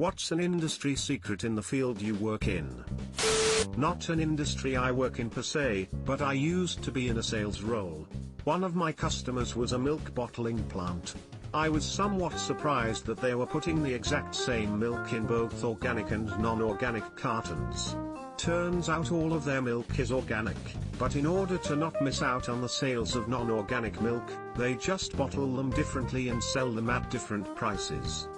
What's an industry secret in the field you work in? Not an industry I work in per se, but I used to be in a sales role. One of my customers was a milk bottling plant. I was somewhat surprised that they were putting the exact same milk in both organic and non-organic cartons. Turns out all of their milk is organic, but in order to not miss out on the sales of non-organic milk, they just bottle them differently and sell them at different prices.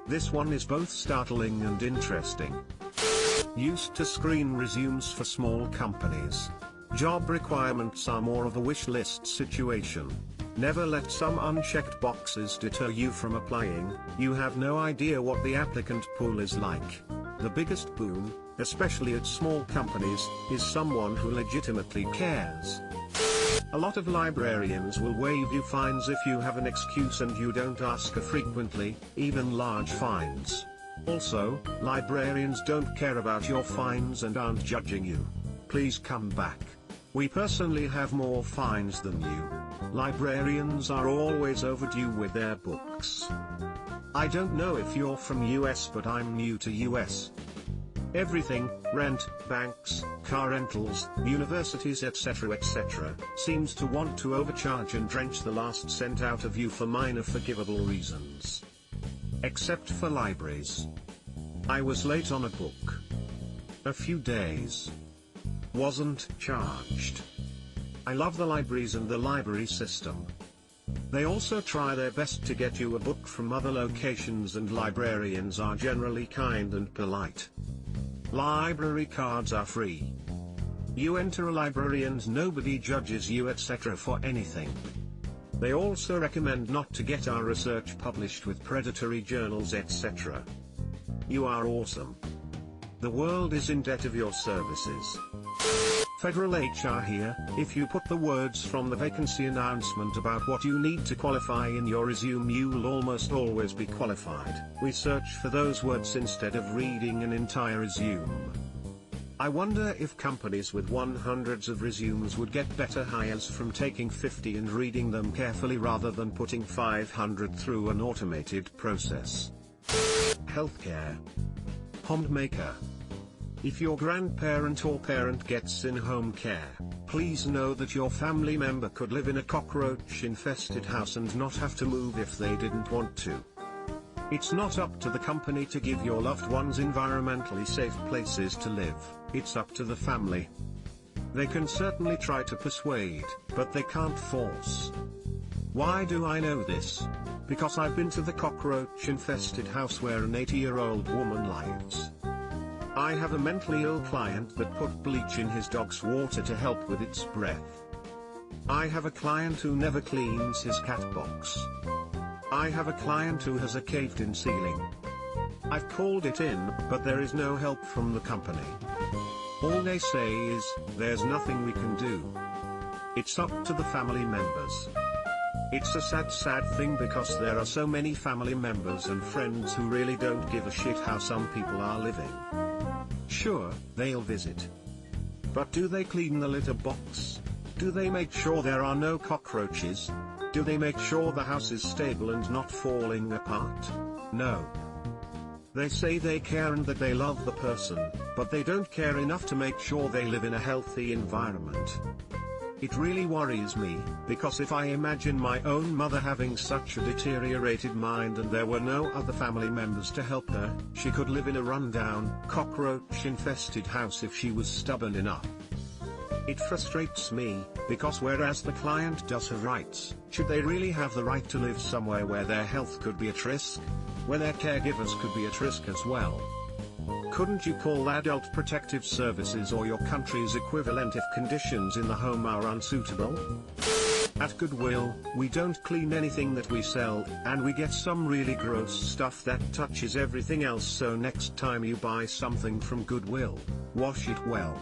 This one is both startling and interesting. Used to screen resumes for small companies. Job requirements are more of a wish list situation. Never let some unchecked boxes deter you from applying. You have no idea what the applicant pool is like. The biggest boon, especially at small companies, is someone who legitimately cares. A lot of librarians will waive you fines if you have an excuse and you don't ask frequently, even large fines. Also, librarians don't care about your fines and aren't judging you. Please come back. We personally have more fines than you. Librarians are always overdue with their books. I don't know if you're from US, but I'm new to US. Everything, rent, banks, car rentals, universities etc. seems to want to overcharge and drench the last cent out of you for minor forgivable reasons. Except for libraries. I was late on a book. A few days. Wasn't charged. I love the libraries and the library system. They also try their best to get you a book from other locations, and librarians are generally kind and polite. Library cards are free. You enter a library and nobody judges you etc. for anything. They also recommend not to get our research published with predatory journals etc. You are awesome. The world is in debt of your services. Federal HR here. If you put the words from the vacancy announcement about what you need to qualify in your resume, you'll almost always be qualified. We search for those words instead of reading an entire resume. I wonder if companies with hundreds of resumes would get better hires from taking 50 and reading them carefully rather than putting 500 through an automated process. Healthcare. Homemaker. If your grandparent or parent gets in-home care, please know that your family member could live in a cockroach-infested house and not have to move if they didn't want to. It's not up to the company to give your loved ones environmentally safe places to live, it's up to the family. They can certainly try to persuade, but they can't force. Why do I know this? Because I've been to the cockroach-infested house where an 80-year-old woman lives. I have a mentally ill client that put bleach in his dog's water to help with its breath. I have a client who never cleans his cat box. I have a client who has a caved-in ceiling. I've called it in, but there is no help from the company. All they say is, there's nothing we can do. It's up to the family members. It's a sad thing because there are so many family members and friends who really don't give a shit how some people are living. Sure, they'll visit. But do they clean the litter box? Do they make sure there are no cockroaches? Do they make sure the house is stable and not falling apart? No. They say they care and that they love the person, but they don't care enough to make sure they live in a healthy environment. It really worries me, because if I imagine my own mother having such a deteriorated mind and there were no other family members to help her, she could live in a rundown, cockroach-infested house if she was stubborn enough. It frustrates me, because whereas the client does have rights, should they really have the right to live somewhere where their health could be at risk? Where their caregivers could be at risk as well? Couldn't you call Adult Protective Services or your country's equivalent if conditions in the home are unsuitable? At Goodwill, we don't clean anything that we sell, and we get some really gross stuff that touches everything else, so next time you buy something from Goodwill, wash it well.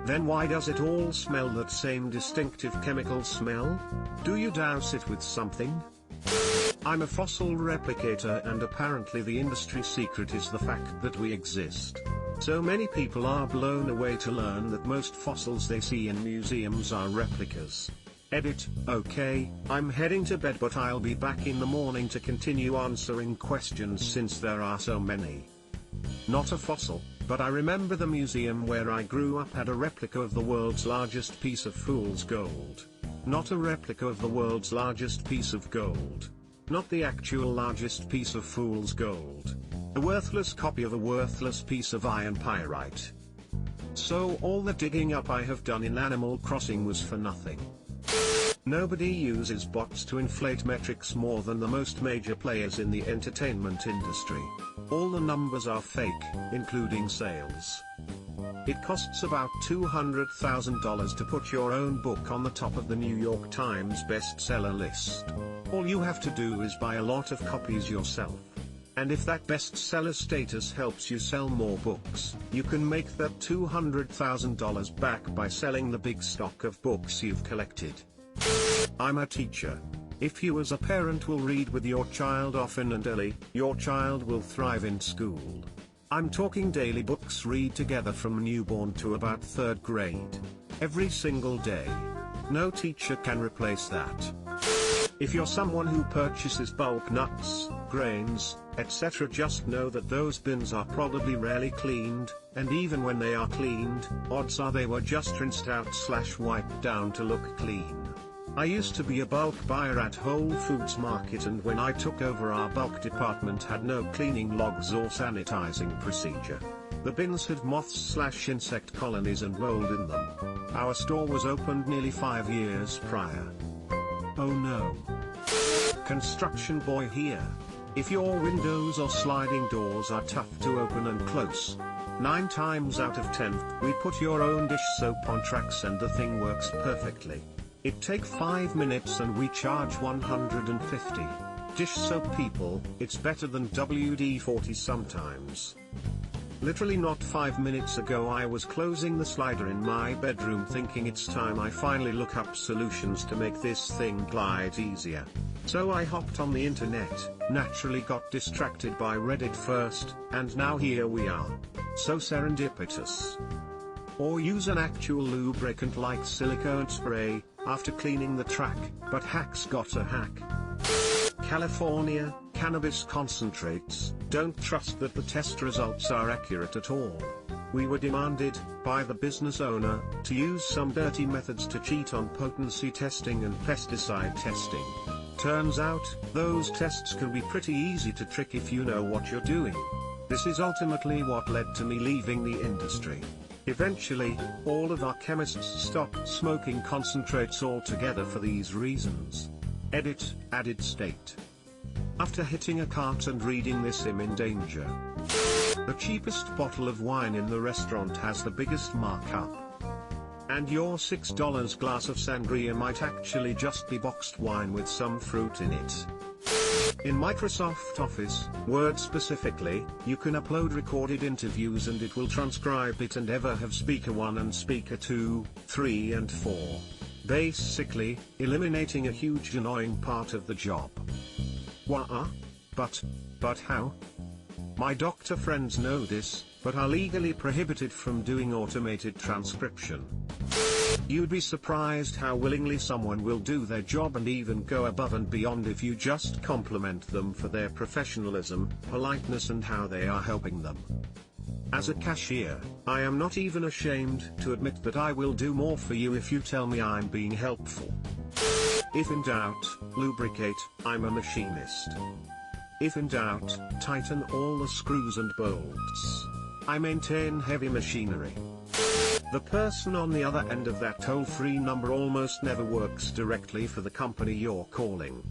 Then why does it all smell that same distinctive chemical smell? Do you douse it with something? I'm a fossil replicator, and apparently the industry secret is the fact that we exist. So many people are blown away to learn that most fossils they see in museums are replicas. Edit, okay, I'm heading to bed but I'll be back in the morning to continue answering questions since there are so many. Not a fossil, but I remember the museum where I grew up had a replica of the world's largest piece of fool's gold. Not a replica of the world's largest piece of gold. Not the actual largest piece of fool's gold. A worthless copy of a worthless piece of iron pyrite. So all the digging up I have done in Animal Crossing was for nothing. Nobody uses bots to inflate metrics more than the most major players in the entertainment industry. All the numbers are fake, including sales. It costs about $200,000 to put your own book on the top of the New York Times bestseller list. All you have to do is buy a lot of copies yourself. And if that bestseller status helps you sell more books, you can make that $200,000 back by selling the big stock of books you've collected. I'm a teacher. If you as a parent will read with your child often and early, your child will thrive in school. I'm talking daily books read together from newborn to about 3rd grade. Every single day. No teacher can replace that. If you're someone who purchases bulk nuts, grains, etc., just know that those bins are probably rarely cleaned, and even when they are cleaned, odds are they were just rinsed out / wiped down to look clean. I used to be a bulk buyer at Whole Foods Market, and when I took over our bulk department had no cleaning logs or sanitizing procedure. The bins had moths / insect colonies and mold in them. Our store was opened nearly 5 years prior. Oh no. Construction boy here. If your windows or sliding doors are tough to open and close, 9 times out of 10, we put your own dish soap on tracks and the thing works perfectly. It takes 5 minutes and we charge $150. Dish soap people, it's better than WD-40 sometimes. Literally not 5 minutes ago I was closing the slider in my bedroom thinking it's time I finally look up solutions to make this thing glide easier. So I hopped on the internet, naturally got distracted by Reddit first, and now here we are. So serendipitous. Or use an actual lubricant like silicone spray, after cleaning the track, but hack's got a hack. California, cannabis concentrates, don't trust that the test results are accurate at all. We were demanded, by the business owner, to use some dirty methods to cheat on potency testing and pesticide testing. Turns out, those tests can be pretty easy to trick if you know what you're doing. This is ultimately what led to me leaving the industry. Eventually, all of our chemists stopped smoking concentrates altogether for these reasons. Edit, added state. After hitting a cart and reading this, I'm in danger. The cheapest bottle of wine in the restaurant has the biggest markup. And your $6 glass of sangria might actually just be boxed wine with some fruit in it. In Microsoft Office, Word specifically, you can upload recorded interviews and it will transcribe it and ever have speaker 1 and speaker 2, 3 and 4. Basically, eliminating a huge annoying part of the job. Wah? But how? My doctor friends know this, but are legally prohibited from doing automated transcription. You'd be surprised how willingly someone will do their job and even go above and beyond if you just compliment them for their professionalism, politeness and how they are helping them. As a cashier, I am not even ashamed to admit that I will do more for you if you tell me I'm being helpful. If in doubt, lubricate, I'm a machinist. If in doubt, tighten all the screws and bolts. I maintain heavy machinery. The person on the other end of that toll-free number almost never works directly for the company you're calling.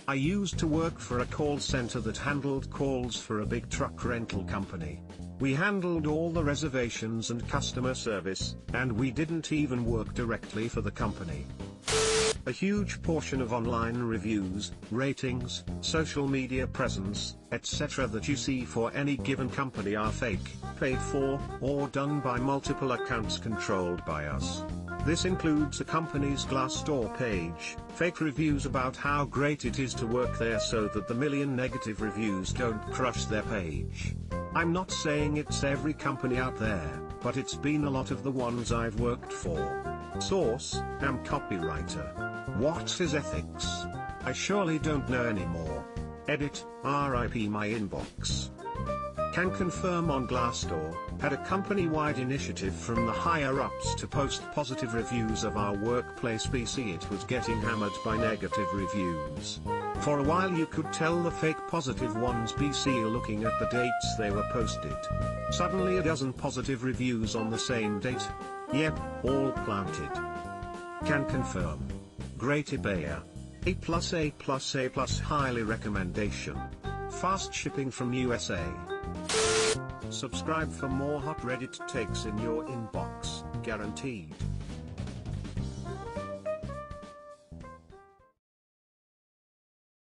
I used to work for a call center that handled calls for a big truck rental company. We handled all the reservations and customer service, and we didn't even work directly for the company. A huge portion of online reviews, ratings, social media presence, etc. that you see for any given company are fake, paid for, or done by multiple accounts controlled by us. This includes a company's Glassdoor page, fake reviews about how great it is to work there so that the million negative reviews don't crush their page. I'm not saying it's every company out there, but it's been a lot of the ones I've worked for. Source, am copywriter. What is ethics? I surely don't know anymore. Edit, RIP my inbox. Can confirm on Glassdoor, had a company-wide initiative from the higher-ups to post positive reviews of our workplace PC. It was getting hammered by negative reviews. For a while you could tell the fake positive ones BC looking at the dates they were posted. Suddenly a dozen positive reviews on the same date. Yep, all planted. Can confirm. Great eBayer. A+, highly recommendation. Fast shipping from USA. Subscribe for more hot Reddit takes in your inbox, guaranteed.